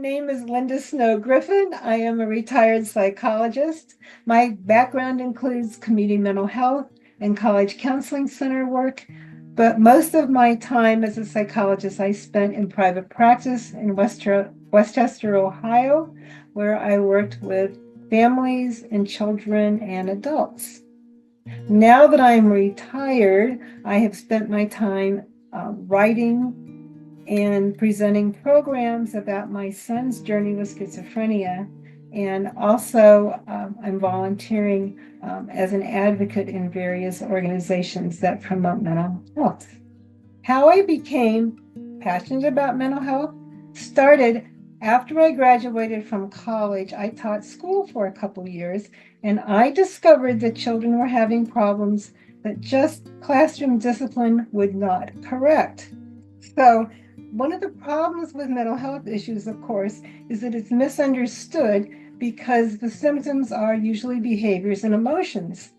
name is Linda Snow-Griffin. I am a retired psychologist. My background includes community mental health and college counseling center work, but most of my time as a psychologist I spent in private practice in Westchester, Ohio, where I worked with families and children and adults. Now that I'm retired, I have spent my time writing and presenting programs about my son's journey with schizophrenia. And also, I'm volunteering as an advocate in various organizations that promote mental health. How I became passionate about mental health started after I graduated from college. I taught school for a couple of years, and I discovered that children were having problems that just classroom discipline would not correct. So one of the problems with mental health issues, of course, is that it's misunderstood because the symptoms are usually behaviors and emotions.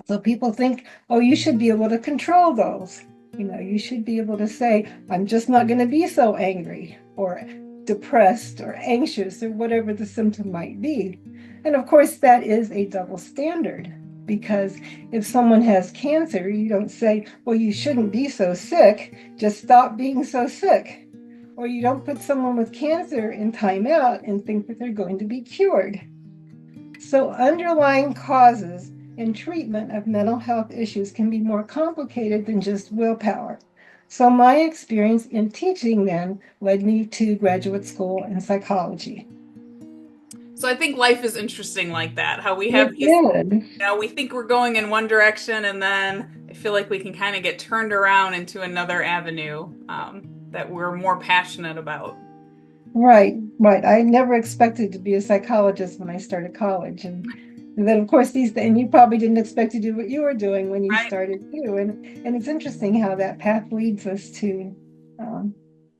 So people think, oh, you should be able to control those. You should be able to say, I'm just not going to be so angry or depressed or anxious or whatever the symptom might be. And of course, that is a double standard. Because if someone has cancer, you don't say, well, you shouldn't be so sick, just stop being so sick. Or you don't put someone with cancer in timeout and think that they're going to be cured. So underlying causes and treatment of mental health issues can be more complicated than just willpower. So my experience in teaching then led me to graduate school in psychology. So I think life is interesting like that. How we have It these, did. we think we're going in one direction, and then I feel like we can kind of get turned around into another avenue that we're more passionate about. Right, right. I never expected to be a psychologist when I started college. And then, of course, and you probably didn't expect to do what you were doing when you Right? started too. And it's interesting how that path leads us to um,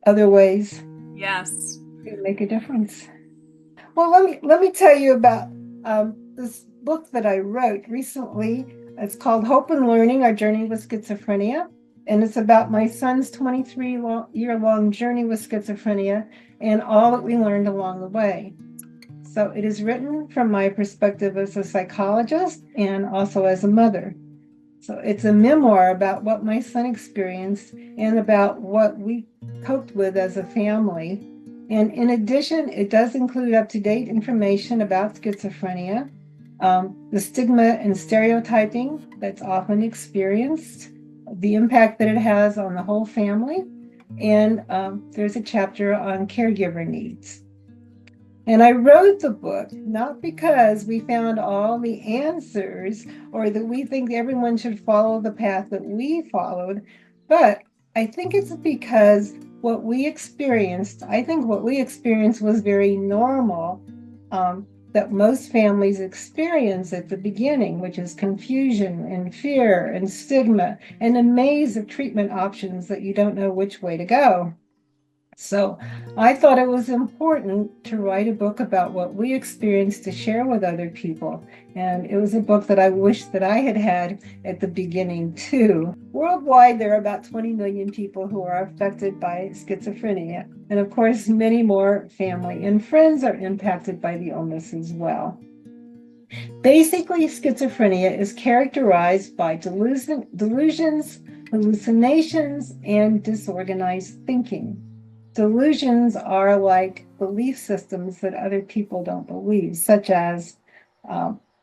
other ways Yes. to make a difference. Well, let me tell you about this book that I wrote recently. It's called Hope and Learning: Our Journey with Schizophrenia. And it's about my son's 23-year-long journey with schizophrenia and all that we learned along the way. So it is written from my perspective as a psychologist and also as a mother. So it's a memoir about what my son experienced and about what we coped with as a family. And in addition, it does include up-to-date information about schizophrenia, the stigma and stereotyping that's often experienced, the impact that it has on the whole family, and there's a chapter on caregiver needs. And I wrote the book not because we found all the answers or that we think everyone should follow the path that we followed, but I think it's because I think what we experienced was very normal, that most families experience at the beginning, which is confusion and fear and stigma and a maze of treatment options that you don't know which way to go. So I thought it was important to write a book about what we experienced to share with other people. And it was a book that I wish that I had had at the beginning too. Worldwide, there are about 20 million people who are affected by schizophrenia. And of course, many more family and friends are impacted by the illness as well. Basically, schizophrenia is characterized by delusions, hallucinations, and disorganized thinking. Delusions are like belief systems that other people don't believe, such as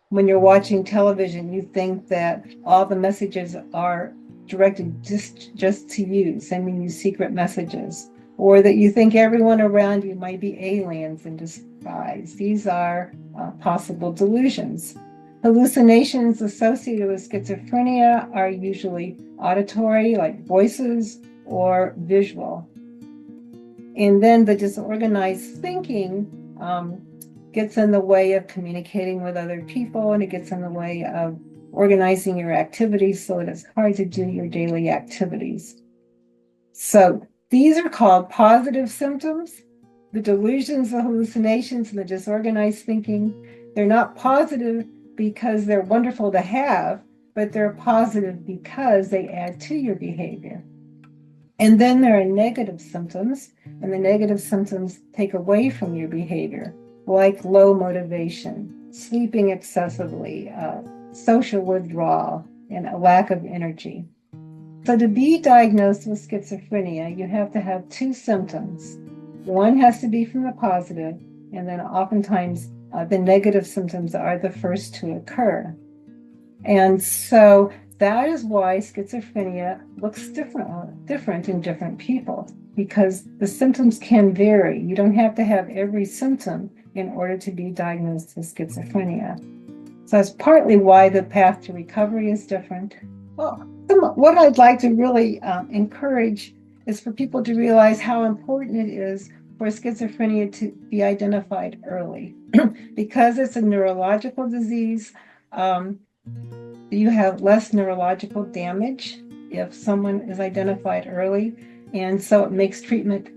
when you're watching television, you think that all the messages are directed just to you, sending you secret messages, or that you think everyone around you might be aliens in disguise. These are possible delusions. Hallucinations associated with schizophrenia are usually auditory, like voices, or visual. And then the disorganized thinking gets in the way of communicating with other people, and it gets in the way of organizing your activities so that it's hard to do your daily activities. So these are called positive symptoms. The delusions, the hallucinations, and the disorganized thinking, they're not positive because they're wonderful to have, but they're positive because they add to your behavior. And then there are negative symptoms, and the negative symptoms take away from your behavior, like low motivation, sleeping excessively, social withdrawal, and a lack of energy. So to be diagnosed with schizophrenia, you have to have two symptoms. One has to be from the positive, and then oftentimes the negative symptoms are the first to occur. And so that is why schizophrenia looks different in different people, because the symptoms can vary. You don't have to have every symptom in order to be diagnosed with schizophrenia. So that's partly why the path to recovery is different. Well, what I'd like to really encourage is for people to realize how important it is for schizophrenia to be identified early. Because it's a neurological disease, you have less neurological damage if someone is identified early. And so it makes treatment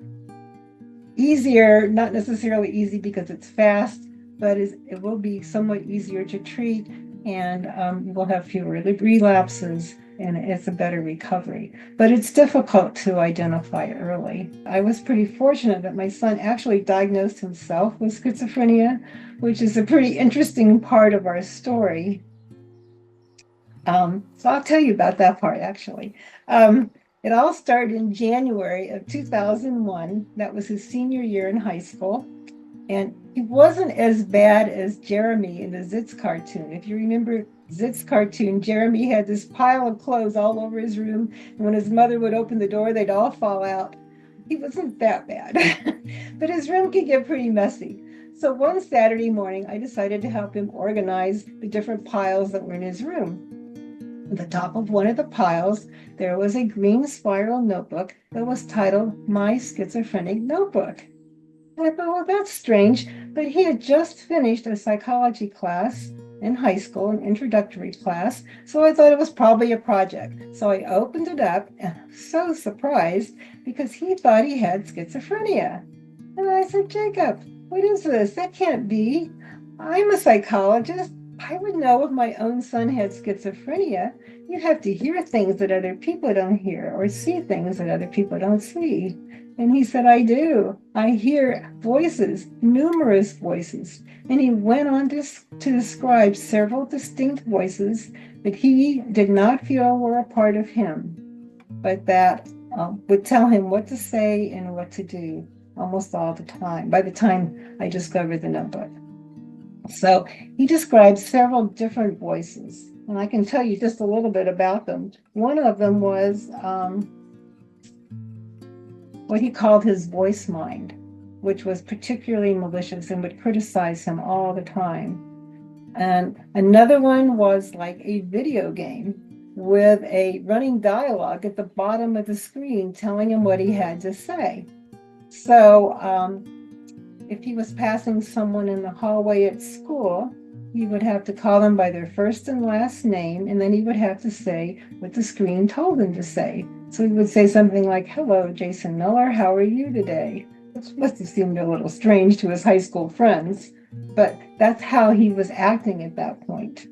easier, not necessarily easy because it's fast, but it will be somewhat easier to treat, and you will have fewer relapses, and it's a better recovery. But it's difficult to identify early. I was pretty fortunate that my son actually diagnosed himself with schizophrenia, which is a pretty interesting part of our story. So I'll tell you about that part, actually. It all started in January of 2001. That was his senior year in high school. And he wasn't as bad as Jeremy in the Zitz cartoon. If you remember Zitz cartoon, Jeremy had this pile of clothes all over his room. And when his mother would open the door, they'd all fall out. He wasn't that bad, but his room could get pretty messy. So one Saturday morning, I decided to help him organize the different piles that were in his room. At the top of one of the piles, there was a green spiral notebook that was titled My Schizophrenic Notebook. And I thought, well, that's strange, but he had just finished a psychology class in high school, an introductory class, so I thought it was probably a project. So I opened it up, and I was so surprised because he thought he had schizophrenia. And I said, Jacob, what is this? That can't be. I'm a psychologist. I would know if my own son had schizophrenia. You have to hear things that other people don't hear or see things that other people don't see. And he said, I do. I hear voices, numerous voices. And he went on to describe several distinct voices that he did not feel were a part of him, but that would tell him what to say and what to do almost all the time, by the time I discovered the notebook. So he described several different voices, and I can tell you just a little bit about them. One of them was what he called his voice mind, which was particularly malicious and would criticize him all the time. And another one was like a video game with a running dialogue at the bottom of the screen telling him what he had to say. So if he was passing someone in the hallway at school, he would have to call them by their first and last name, and then he would have to say what the screen told him to say. So he would say something like, hello, Jason Miller, how are you today? Which must have seemed a little strange to his high school friends, but that's how he was acting at that point.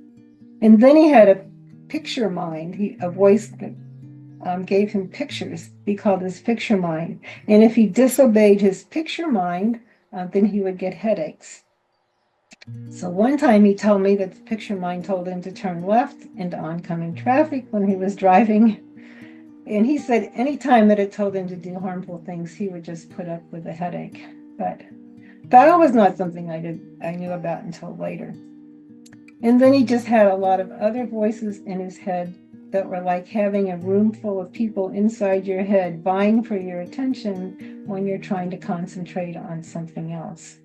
And then he had a picture mind, a voice that gave him pictures. He called his picture mind. And if he disobeyed his picture mind, then he would get headaches. So one time he told me that the picture mind told him to turn left into oncoming traffic when he was driving. And he said anytime that it told him to do harmful things, he would just put up with a headache. But that was not something I knew about until later. And then he just had a lot of other voices in his head that were like having a room full of people inside your head vying for your attention when you're trying to concentrate on something else.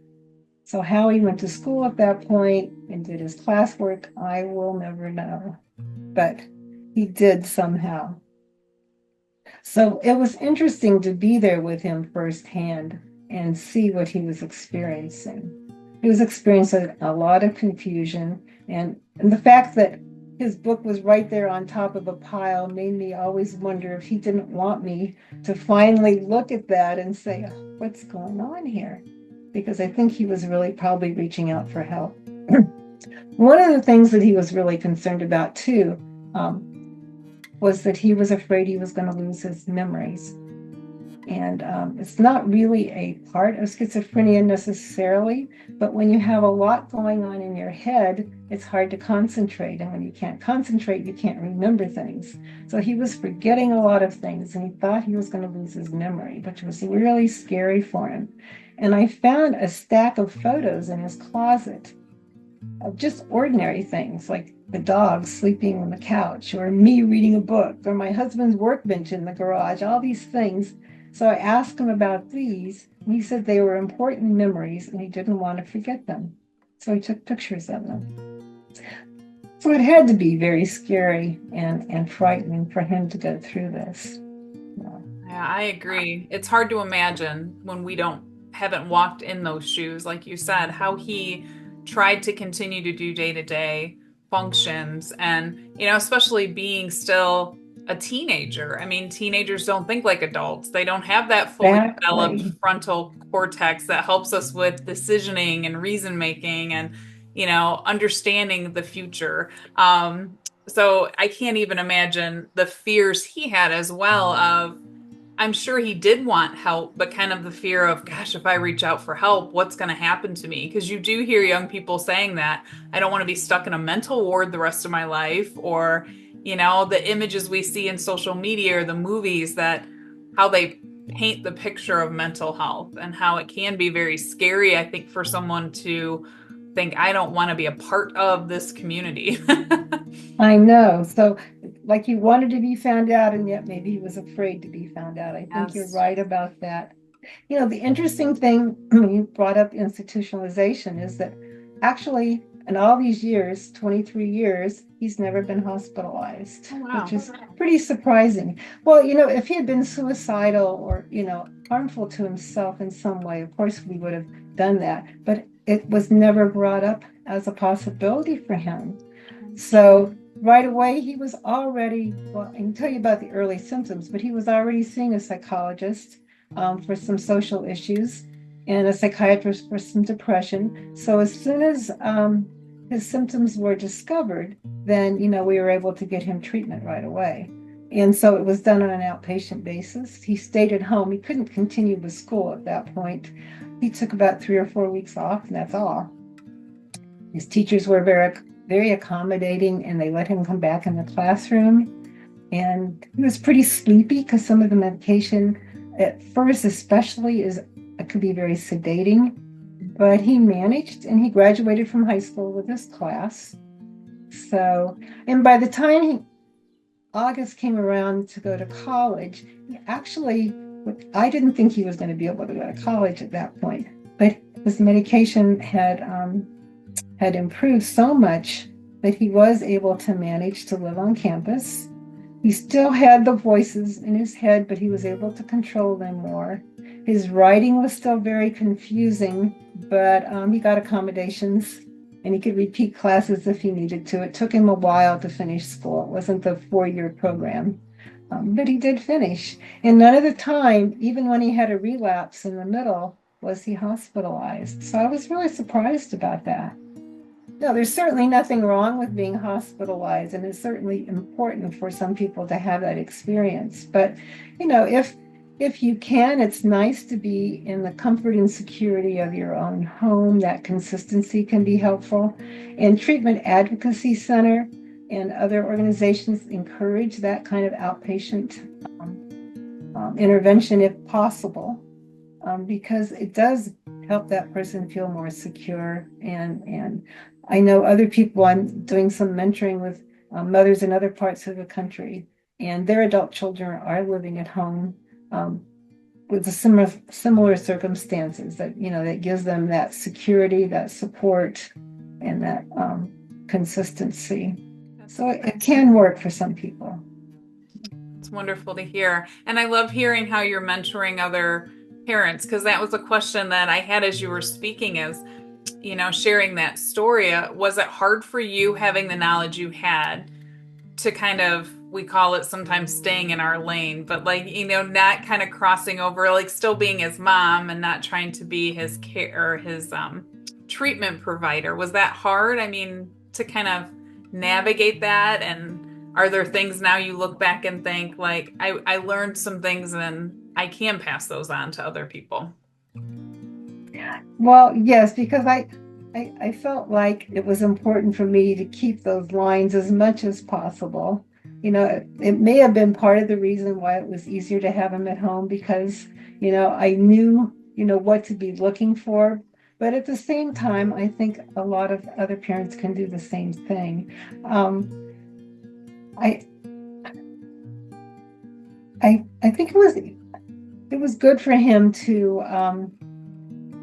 So how he went to school at that point and did his classwork, I will never know. But he did somehow. So it was interesting to be there with him firsthand and see what he was experiencing. He was experiencing a lot of confusion, and the fact that his book was right there on top of a pile made me always wonder if he didn't want me to finally look at that and say, oh, what's going on here? Because I think he was really probably reaching out for help. One of the things that he was really concerned about too was that he was afraid he was going to lose his memories. And it's not really a part of schizophrenia necessarily, but when you have a lot going on in your head, it's hard to concentrate. And when you can't concentrate, you can't remember things. So he was forgetting a lot of things, and he thought he was going to lose his memory, which was really scary for him. And I found a stack of photos in his closet of just ordinary things like the dog sleeping on the couch, or me reading a book, or my husband's workbench in the garage, all these things. So I asked him about these, and he said they were important memories and he didn't want to forget them. So he took pictures of them. So it had to be very scary and frightening for him to go through this. Yeah, I agree. It's hard to imagine when we haven't walked in those shoes, like you said, how he tried to continue to do day-to-day functions, and especially being still a teenager. I mean, teenagers don't think like adults. They don't have that fully developed Exactly. frontal cortex that helps us with decisioning and reason making and understanding the future. So I can't even imagine the fears he had as well of, I'm sure he did want help, but kind of the fear of, gosh, if I reach out for help, what's going to happen to me? Because you do hear young people saying that. I don't want to be stuck in a mental ward the rest of my life. Or, the images we see in social media or the movies, that how they paint the picture of mental health and how it can be very scary, I think, for someone to think, I don't want to be a part of this community. I know. So, like, he wanted to be found out, and yet maybe he was afraid to be found out. I think you're Yes. right about that. The interesting thing when you brought up institutionalization is that actually, in all these years, 23 years, he's never been hospitalized, Oh, which wow. is pretty surprising. Well, if he had been suicidal or, harmful to himself in some way, of course we would have done that, but it was never brought up as a possibility for him. So right away, he was already, well, I can tell you about the early symptoms, but he was already seeing a psychologist for some social issues and a psychiatrist for some depression. So as soon as his symptoms were discovered, then, we were able to get him treatment right away. And so it was done on an outpatient basis. He stayed at home. He couldn't continue with school at that point. He took about 3 or 4 weeks off, and that's all. His teachers were very accommodating, and they let him come back in the classroom. And he was pretty sleepy because some of the medication at first, especially, it could be very sedating. But he managed, and he graduated from high school with his class. So, and by the time August came around to go to college, he actually, I didn't think he was going to be able to go to college at that point, but his medication had improved so much that he was able to manage to live on campus. He still had the voices in his head, but he was able to control them more. His writing was still very confusing, but he got accommodations, and he could repeat classes if he needed to. It took him a while to finish school. It wasn't the 4-year program, but he did finish. And none of the time, even when he had a relapse in the middle, was he hospitalized. So I was really surprised about that. No, there's certainly nothing wrong with being hospitalized, and it's certainly important for some people to have that experience. But, if you can, it's nice to be in the comfort and security of your own home. That consistency can be helpful. And Treatment Advocacy Center and other organizations encourage that kind of outpatient intervention if possible, because it does help that person feel more secure. And I know other people, I'm doing some mentoring with mothers in other parts of the country, and their adult children are living at home with the similar circumstances that gives them that security, that support, and that consistency. So it can work for some people. It's wonderful to hear. And I love hearing how you're mentoring other parents, because that was a question that I had as you were speaking, is, sharing that story. Was it hard for you, having the knowledge you had, to kind of, we call it sometimes staying in our lane, but not kind of crossing over, like still being his mom and not trying to be his care or his treatment provider? Was that hard? I mean, to kind of navigate that, and are there things now you look back and think like, I learned some things and I can pass those on to other people? Well, yes, because I felt like it was important for me to keep those lines as much as possible. It may have been part of the reason why it was easier to have them at home because, I knew, what to be looking for. But at the same time, I think a lot of other parents can do the same thing. Um, I, I think it was good for him to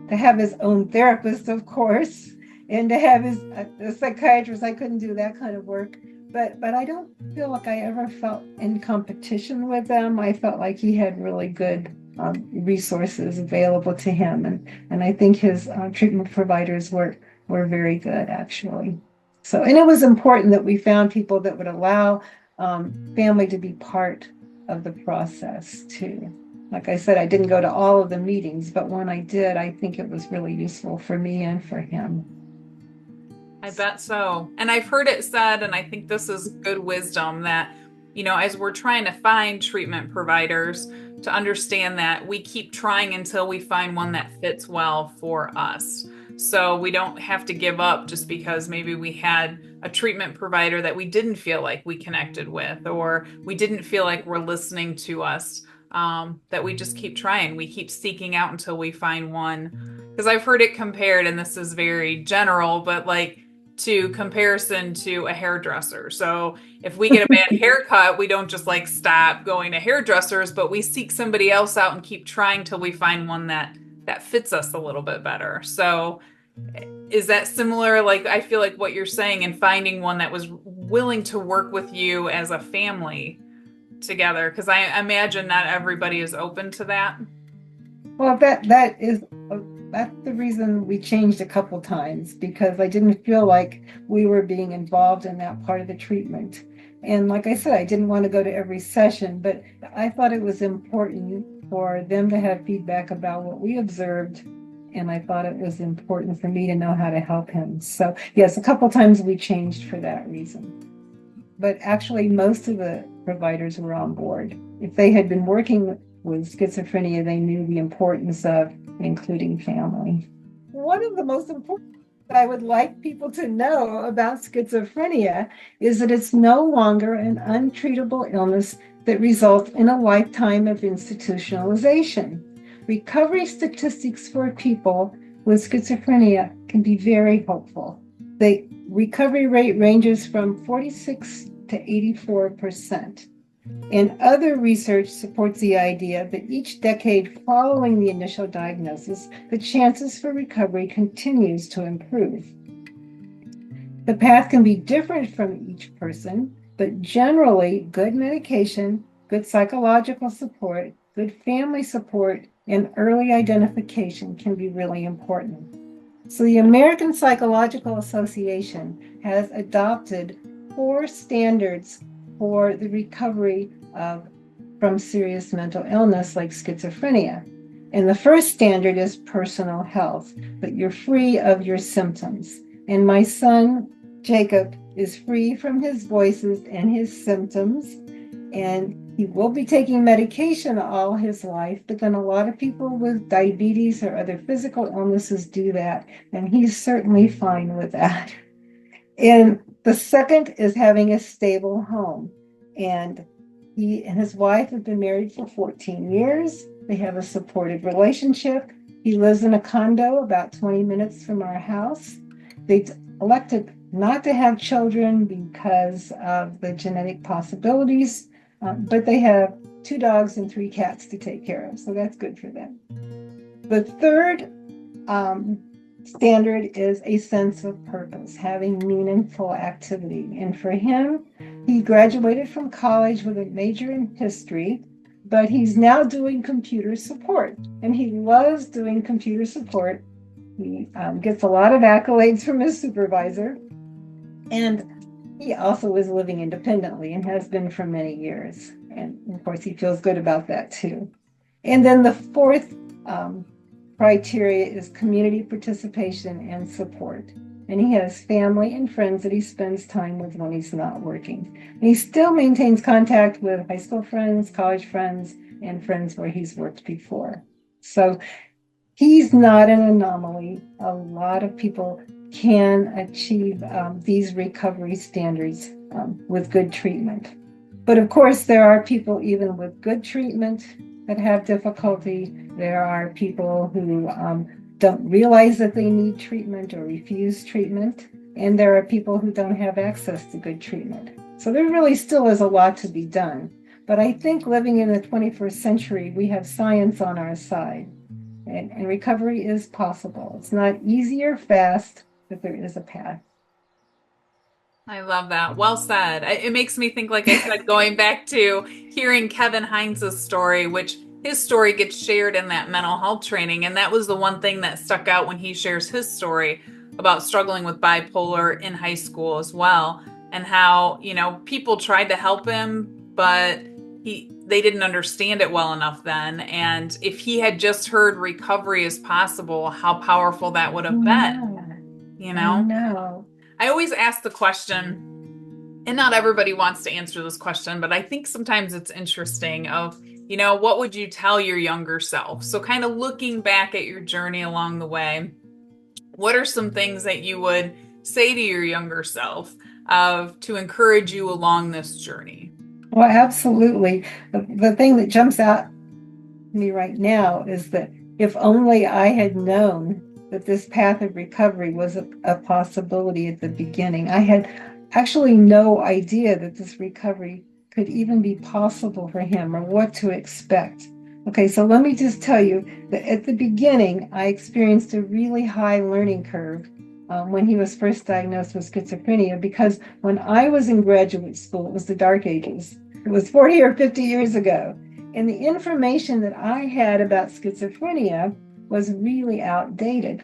have his own therapist, of course, and to have his a psychiatrist. I couldn't do that kind of work, but I don't feel like I ever felt in competition with them. I felt like he had really good resources available to him, and I think his treatment providers were very good, actually. So, and it was important that we found people that would allow family to be part of the process too. Like I said, I didn't go to all of the meetings, but when I did, I think it was really useful for me and for him. I bet so. And I've heard it said, and I think this is good wisdom, that, as we're trying to find treatment providers, to understand that we keep trying until we find one that fits well for us. So we don't have to give up just because maybe we had a treatment provider that we didn't feel like we connected with, or we didn't feel like we're listening to us. That we just keep trying. We keep seeking out until we find one. Because I've heard it compared, and this is very general, but like to comparison to a hairdresser. So if we get a bad haircut, we don't just like stop going to hairdressers, but we seek somebody else out and keep trying till we find one that fits us a little bit better. So is that similar? Like, I feel like what you're saying, and finding one that was willing to work with you as a family together, because I imagine not everybody is open to that. Well, that's the reason we changed a couple times because I didn't feel like we were being involved in that part of the treatment. And like I said, I didn't want to go to every session, but I thought it was important for them to have feedback about what we observed. And I thought it was important for me to know how to help him. So yes, a couple times we changed for that reason. But actually, most of the providers were on board. If they had been working with schizophrenia, they knew the importance of including family. One of the most important that I would like people to know about schizophrenia is that it's no longer an untreatable illness that results in a lifetime of institutionalization. Recovery statistics for people with schizophrenia can be very hopeful. The recovery rate ranges from 46 to 84%. And other research supports the idea that each decade following the initial diagnosis, the chances for recovery continues to improve. The path can be different from each person, but generally good medication, good psychological support, good family support, and early identification can be really important. So the American Psychological Association has adopted 4 standards for the recovery from serious mental illness like schizophrenia. And the first standard is personal health, but you're free of your symptoms. And my son, Jacob, is free from his voices and his symptoms. And he will be taking medication all his life, but then a lot of people with diabetes or other physical illnesses do that. And he's certainly fine with that. And the second is having a stable home. And he and his wife have been married for 14 years. They have a supportive relationship. He lives in a condo about 20 minutes from our house. They elected not to have children because of the genetic possibilities, but they have 2 dogs and 3 cats to take care of, so that's good for them. The third standard is a sense of purpose, having meaningful activity. And for him, he graduated from college with a major in history, but he's now doing computer support, and he loves doing computer support. He gets a lot of accolades from his supervisor, and he also is living independently and has been for many years. And of course, he feels good about that too. And then the fourth criteria is community participation and support. and he has family and friends that he spends time with when he's not working. And he still maintains contact with high school friends, college friends, and friends where he's worked before. So he's not an anomaly. A lot of people can achieve these recovery standards with good treatment. But of course, there are people even with good treatment that have difficulty. There are people who don't realize that they need treatment or refuse treatment. And there are people who don't have access to good treatment. So there really still is a lot to be done. But I think living in the 21st century, we have science on our side. And recovery is possible. It's not easy or fast, but there is a path. I love that. Well said. It makes me think, like I said, going back to hearing Kevin Hines' story, which his story gets shared in that mental health training. And that was the one thing that stuck out when he shares his story about struggling with bipolar in high school as well. And how, people tried to help him, but they didn't understand it well enough then. And if he had just heard recovery is possible, how powerful that would have been, I know. I always ask the question, and not everybody wants to answer this question, but I think sometimes it's interesting of, what would you tell your younger self? So kind of looking back at your journey along the way, what are some things that you would say to your younger self to encourage you along this journey? Well, absolutely. The thing that jumps out at me right now is that if only I had known that this path of recovery was a possibility at the beginning. I had actually no idea that this recovery could even be possible for him or what to expect. Okay, so let me just tell you that at the beginning, I experienced a really high learning curve when he was first diagnosed with schizophrenia, because when I was in graduate school, it was the dark ages. It was 40 or 50 years ago. And the information that I had about schizophrenia was really outdated.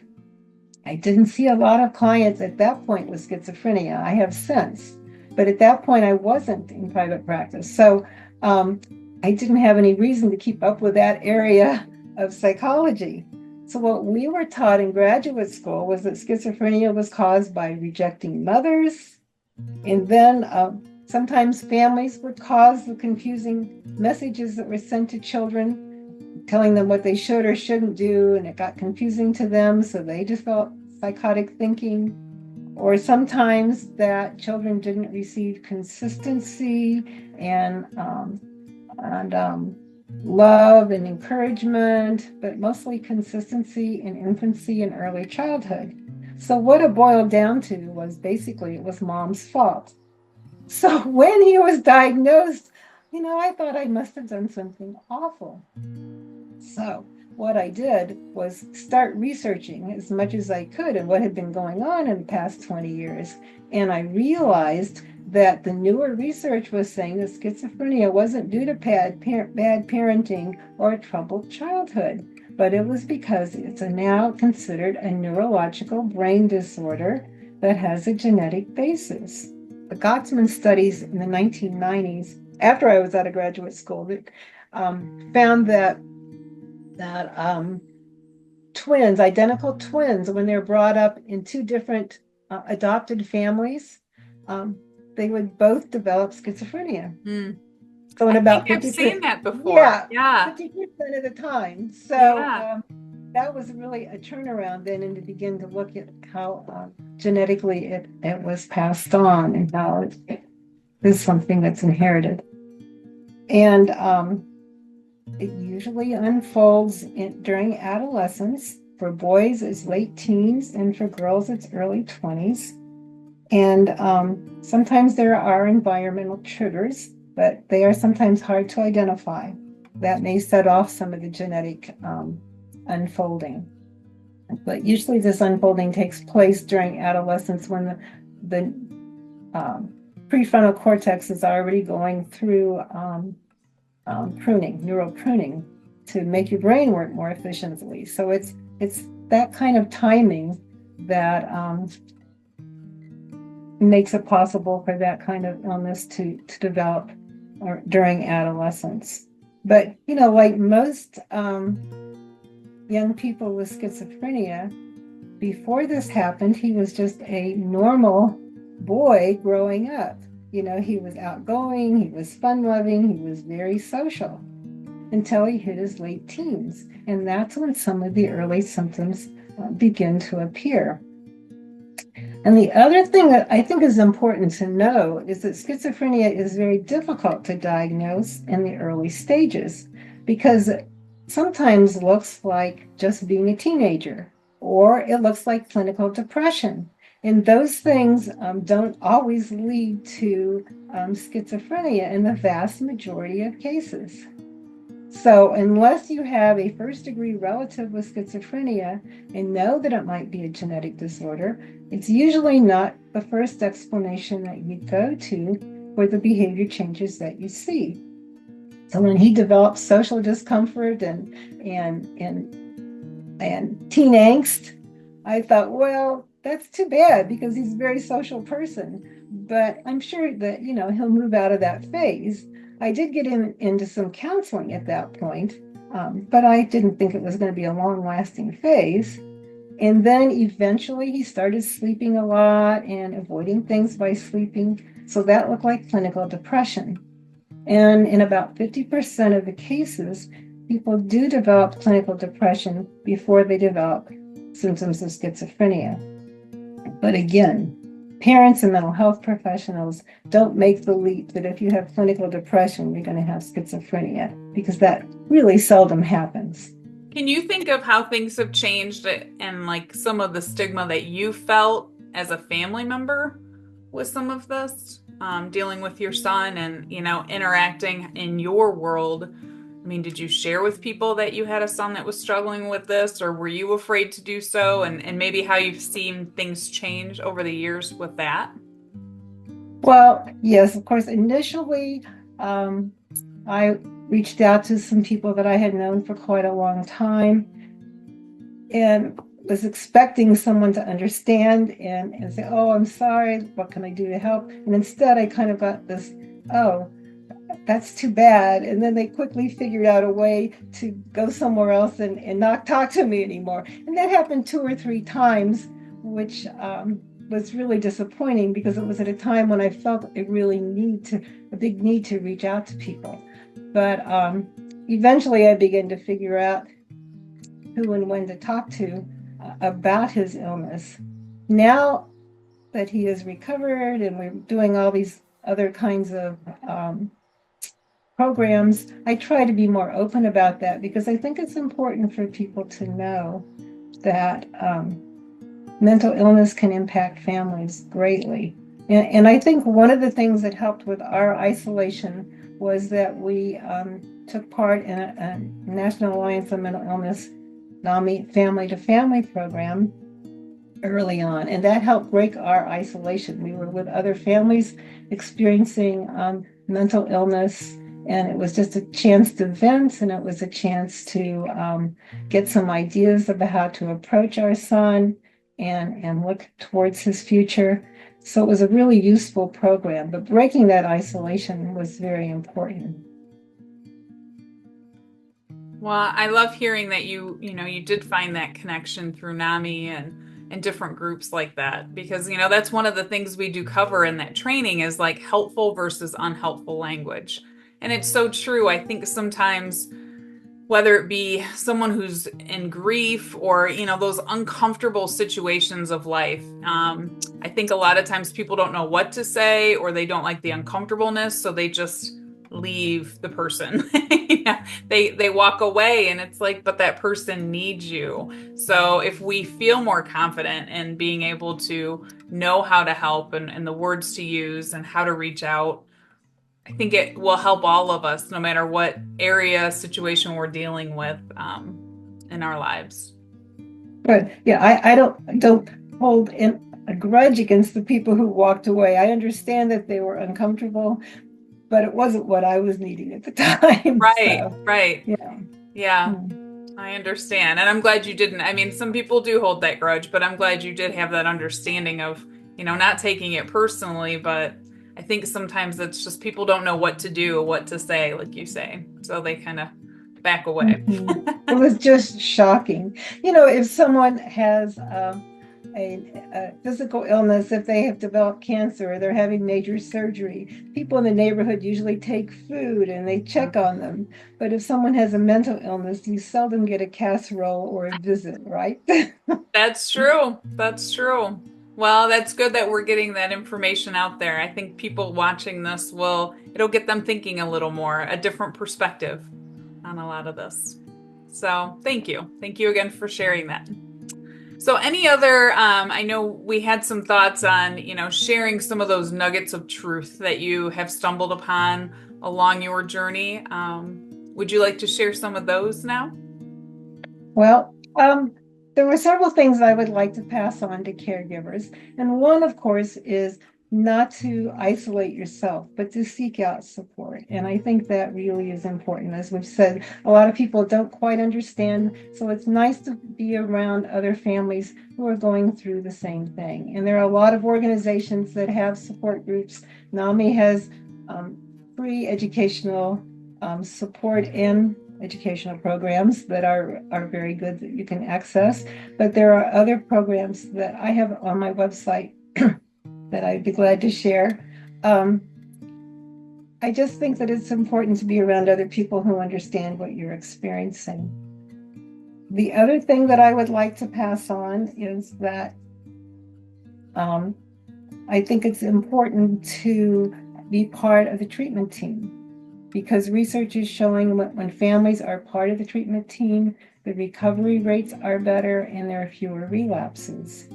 I didn't see a lot of clients at that point with schizophrenia. I have since, but at that point I wasn't in private practice. So I didn't have any reason to keep up with that area of psychology. So what we were taught in graduate school was that schizophrenia was caused by rejecting mothers. And then sometimes families would cause the confusing messages that were sent to children, telling them what they should or shouldn't do, and it got confusing to them, so they developed psychotic thinking. Or sometimes that children didn't receive consistency and love and encouragement, but mostly consistency in infancy and early childhood. So what it boiled down to was basically it was mom's fault. So when he was diagnosed, I thought I must have done something awful. So what I did was start researching as much as I could of what had been going on in the past 20 years. And I realized that the newer research was saying that schizophrenia wasn't due to bad parenting or a troubled childhood, but it was because it's now considered a neurological brain disorder that has a genetic basis. The Gottman studies in the 1990s, after I was out of graduate school, found that twins, identical twins, when they're brought up in two different adopted families, they would both develop schizophrenia. So in about 50%, I've seen that before. Yeah. 50% of the time. So that was really a turnaround then, and to begin to look at how genetically it was passed on and how it is something that's inherited. And it usually unfolds during adolescence. For boys, it's late teens, and for girls, it's early 20s. And sometimes there are environmental triggers, but they are sometimes hard to identify. That may set off some of the genetic unfolding. But usually this unfolding takes place during adolescence when the prefrontal cortex is already going through neural pruning, to make your brain work more efficiently. So it's that kind of timing that makes it possible for that kind of illness to develop during adolescence. But like most young people with schizophrenia, before this happened, he was just a normal boy growing up. He was outgoing, he was fun-loving, he was very social until he hit his late teens. And that's when some of the early symptoms begin to appear. And the other thing that I think is important to know is that schizophrenia is very difficult to diagnose in the early stages because it sometimes looks like just being a teenager, or it looks like clinical depression. And those things don't always lead to schizophrenia in the vast majority of cases. So unless you have a first-degree relative with schizophrenia and know that it might be a genetic disorder, it's usually not the first explanation that you go to for the behavior changes that you see. So when he developed social discomfort and teen angst, I thought, well, that's too bad because he's a very social person. But I'm sure that, he'll move out of that phase. I did get into some counseling at that point, but I didn't think it was going to be a long-lasting phase. And then eventually he started sleeping a lot and avoiding things by sleeping. So that looked like clinical depression. And in about 50% of the cases, people do develop clinical depression before they develop symptoms of schizophrenia. But again, parents and mental health professionals don't make the leap that if you have clinical depression, you're going to have schizophrenia, because that really seldom happens. Can you think of how things have changed and like some of the stigma that you felt as a family member with some of this, dealing with your son and, interacting in your world? I mean, did you share with people that you had a son that was struggling with this, or were you afraid to do so? And maybe how you've seen things change over the years with that? Well, yes, of course. Initially, I reached out to some people that I had known for quite a long time and was expecting someone to understand and say, oh, I'm sorry, what can I do to help? And instead, I kind of got this, oh, that's too bad. And then they quickly figured out a way to go somewhere else and not talk to me anymore. And that happened 2 or 3 times, which was really disappointing because it was at a time when I felt a big need to reach out to people. But eventually I began to figure out who and when to talk to about his illness. Now that he is recovered and we're doing all these other kinds of programs, I try to be more open about that because I think it's important for people to know that mental illness can impact families greatly. And I think one of the things that helped with our isolation was that we took part in a National Alliance on Mental Illness NAMI Family to Family program early on, and that helped break our isolation. We were with other families experiencing mental illness, and it was just a chance to vent, and it was a chance to get some ideas about how to approach our son and look towards his future. So it was a really useful program, but breaking that isolation was very important. Well, I love hearing that you did find that connection through NAMI and different groups like that, because, that's one of the things we do cover in that training is like helpful versus unhelpful language. And it's so true. I think sometimes, whether it be someone who's in grief or, those uncomfortable situations of life, I think a lot of times people don't know what to say, or they don't like the uncomfortableness, so they just leave the person. They walk away, and it's like, but that person needs you. So if we feel more confident in being able to know how to help and the words to use and how to reach out, I think it will help all of us, no matter what area, situation we're dealing with in our lives. But yeah, I don't hold a grudge against the people who walked away. I understand that they were uncomfortable, but it wasn't what I was needing at the time. Right, so, right. Yeah, Hmm. I understand. And I'm glad you didn't. I mean, some people do hold that grudge, but I'm glad you did have that understanding of, not taking it personally, but I think sometimes it's just people don't know what to do, what to say, like you say. So they kind of back away. It was just shocking. If someone has a physical illness, if they have developed cancer or they're having major surgery, people in the neighborhood usually take food and they check on them. But if someone has a mental illness, you seldom get a casserole or a visit, right? That's true. That's true. Well, that's good that we're getting that information out there. I think people watching this it'll get them thinking a little more, a different perspective on a lot of this. So thank you. Thank you again for sharing that. So any other, I know we had some thoughts on, sharing some of those nuggets of truth that you have stumbled upon along your journey. Would you like to share some of those now? Well, there were several things I would like to pass on to caregivers. And one, of course, is not to isolate yourself, but to seek out support. And I think that really is important. As we've said, a lot of people don't quite understand. So it's nice to be around other families who are going through the same thing. And there are a lot of organizations that have support groups. NAMI has free educational support and educational programs that are very good that you can access. But there are other programs that I have on my website that I'd be glad to share. I just think that it's important to be around other people who understand what you're experiencing. The other thing that I would like to pass on is that I think it's important to be part of the treatment team, because research is showing when families are part of the treatment team, the recovery rates are better and there are fewer relapses.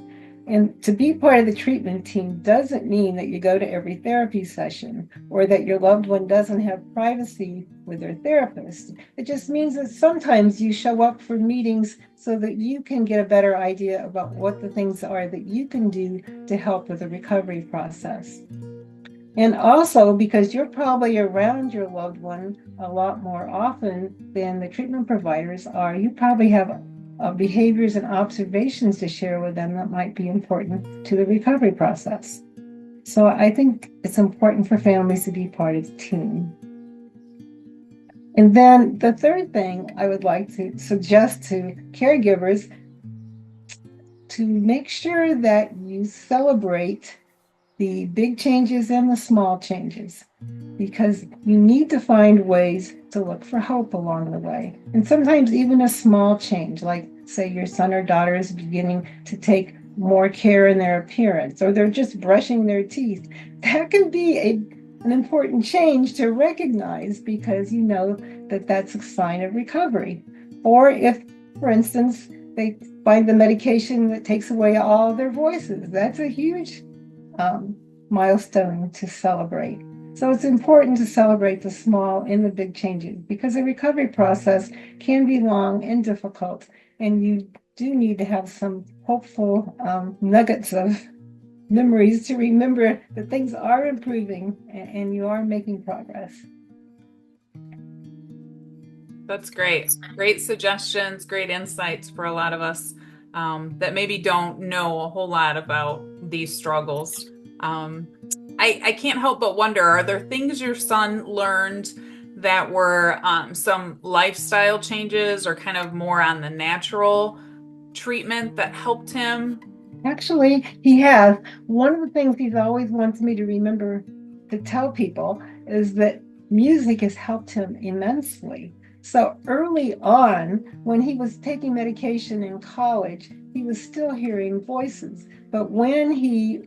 And to be part of the treatment team doesn't mean that you go to every therapy session or that your loved one doesn't have privacy with their therapist. It just means that sometimes you show up for meetings so that you can get a better idea about what the things are that you can do to help with the recovery process. And also because you're probably around your loved one a lot more often than the treatment providers are, you probably have behaviors and observations to share with them that might be important to the recovery process. So I think it's important for families to be part of the team. And then the third thing I would like to suggest to caregivers, to make sure that you celebrate the big changes and the small changes, because you need to find ways to look for hope along the way. And sometimes even a small change, like say your son or daughter is beginning to take more care in their appearance, or they're just brushing their teeth, that can be an important change to recognize, because you know that that's a sign of recovery. Or if, for instance, they find the medication that takes away all their voices, that's a huge milestone to celebrate. So it's important to celebrate the small and the big changes, because the recovery process can be long and difficult, and you do need to have some hopeful nuggets of memories to remember that things are improving and you are making progress. That's great. Great suggestions, great insights for a lot of us that maybe don't know a whole lot about these struggles. I can't help but wonder, are there things your son learned that were some lifestyle changes or kind of more on the natural treatment that helped him? Actually, he has. One of the things he's always wants me to remember to tell people is that music has helped him immensely. So early on, when he was taking medication in college, he was still hearing voices. But when he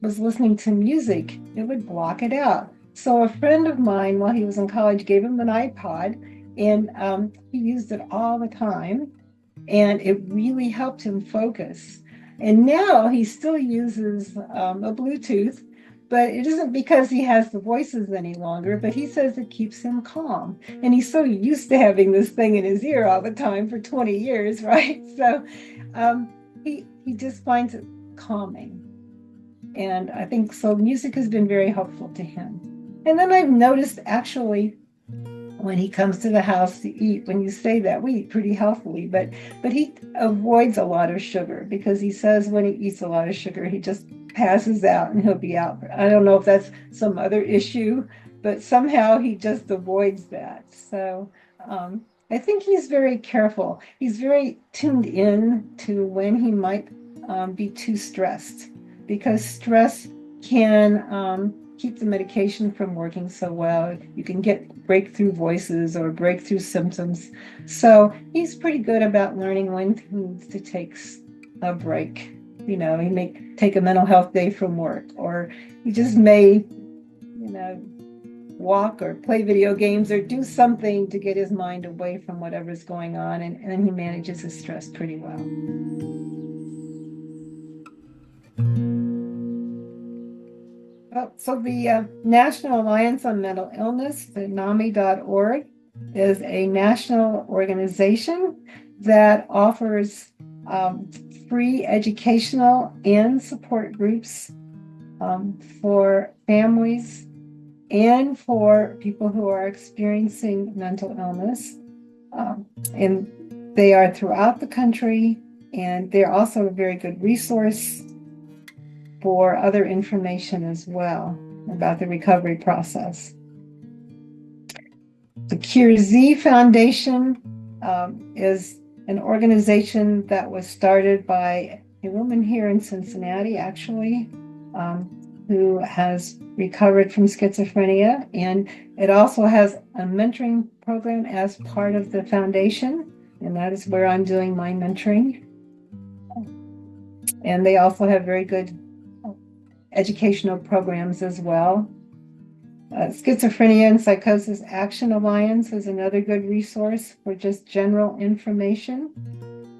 was listening to music, it would block it out. So a friend of mine, while he was in college, gave him an iPod, and he used it all the time. And it really helped him focus. And now he still uses a Bluetooth, but it isn't because he has the voices any longer, but he says it keeps him calm. And he's so used to having this thing in his ear all the time for 20 years, right? So he just finds it calming. And I think so music has been very helpful to him. And then I've noticed actually when he comes to the house to eat, when you say that, we eat pretty healthily, but he avoids a lot of sugar, because he says when he eats a lot of sugar, he just passes out and he'll be out. I don't know if that's some other issue, but somehow he just avoids that. So I think he's very careful. He's very tuned in to when he might be too stressed, because stress can keep the medication from working so well. You can get breakthrough voices or breakthrough symptoms. So he's pretty good about learning when he needs to take a break. He may take a mental health day from work, or he just may, walk or play video games or do something to get his mind away from whatever's going on, and he manages his stress pretty well. So the National Alliance on Mental Illness, the NAMI.org, is a national organization that offers free educational and support groups for families and for people who are experiencing mental illness. And they are throughout the country, and they're also a very good resource for other information as well about the recovery process. The Cure Z Foundation is an organization that was started by a woman here in Cincinnati, actually, who has recovered from schizophrenia. And it also has a mentoring program as part of the foundation, and that is where I'm doing my mentoring. And they also have very good educational programs as well. Schizophrenia and Psychosis Action Alliance is another good resource for just general information.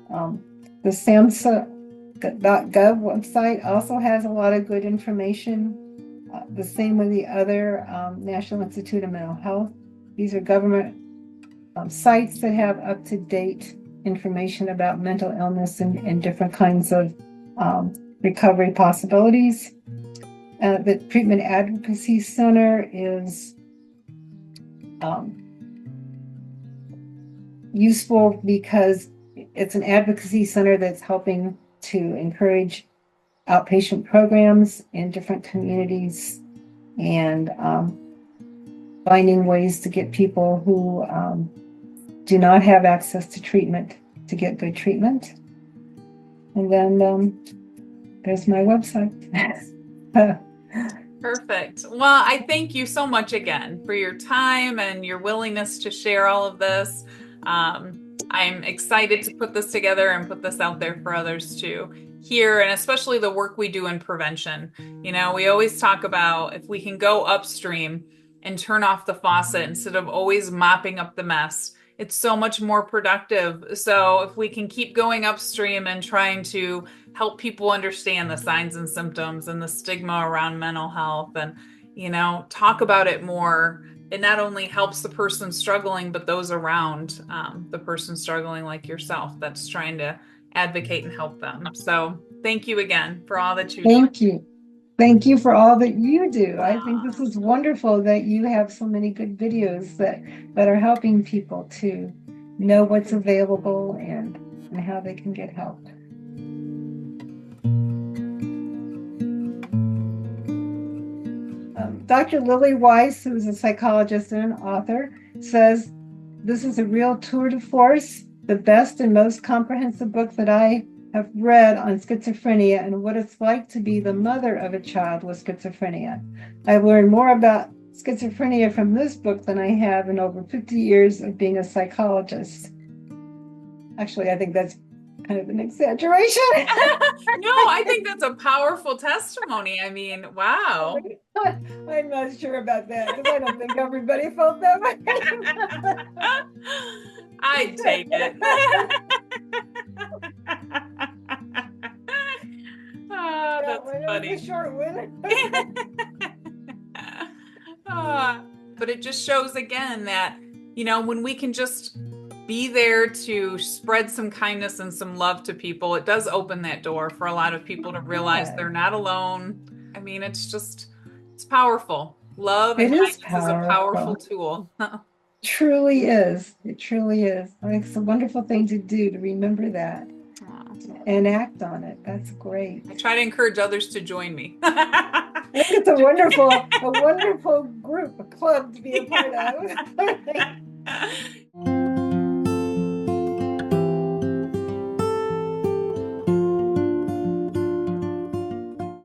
The SAMHSA.gov website also has a lot of good information. The same with the other National Institute of Mental Health. These are government sites that have up-to-date information about mental illness and different kinds of recovery possibilities. The Treatment Advocacy Center is useful because it's an advocacy center that's helping to encourage outpatient programs in different communities and finding ways to get people who do not have access to treatment to get good treatment. And then there's my website. Perfect. Well, I thank you so much again for your time and your willingness to share all of this. I'm excited to put this together and put this out there for others to hear, and especially the work we do in prevention. We always talk about if we can go upstream and turn off the faucet instead of always mopping up the mess, it's so much more productive. So if we can keep going upstream and trying to help people understand the signs and symptoms and the stigma around mental health and, talk about it more, it not only helps the person struggling, but those around the person struggling like yourself that's trying to advocate and help them. So thank you again for all that you do. Thank you. Thank you for all that you do. I think this is wonderful that you have so many good videos that are helping people to know what's available and how they can get help. Dr. Lily Weiss, who is a psychologist and an author, says, "This is a real tour de force, the best and most comprehensive book that I have read on schizophrenia and what it's like to be the mother of a child with schizophrenia. I've learned more about schizophrenia from this book than I have in over 50 years of being a psychologist." Actually, I think that's kind of an exaggeration. No, I think that's a powerful testimony. I mean, wow. I'm not sure about that because I don't think everybody felt that way. I'd take it. Oh, that's funny. A short one. But it just shows again that, when we can just be there to spread some kindness and some love to people, it does open that door for a lot of people to realize they're not alone. I mean, it's powerful. Love and kindness is a powerful tool. Truly is. It truly is. I think it's a wonderful thing to do, to remember that and act on it. That's great. I try to encourage others to join me. I think it's a wonderful group, a club to be a part of.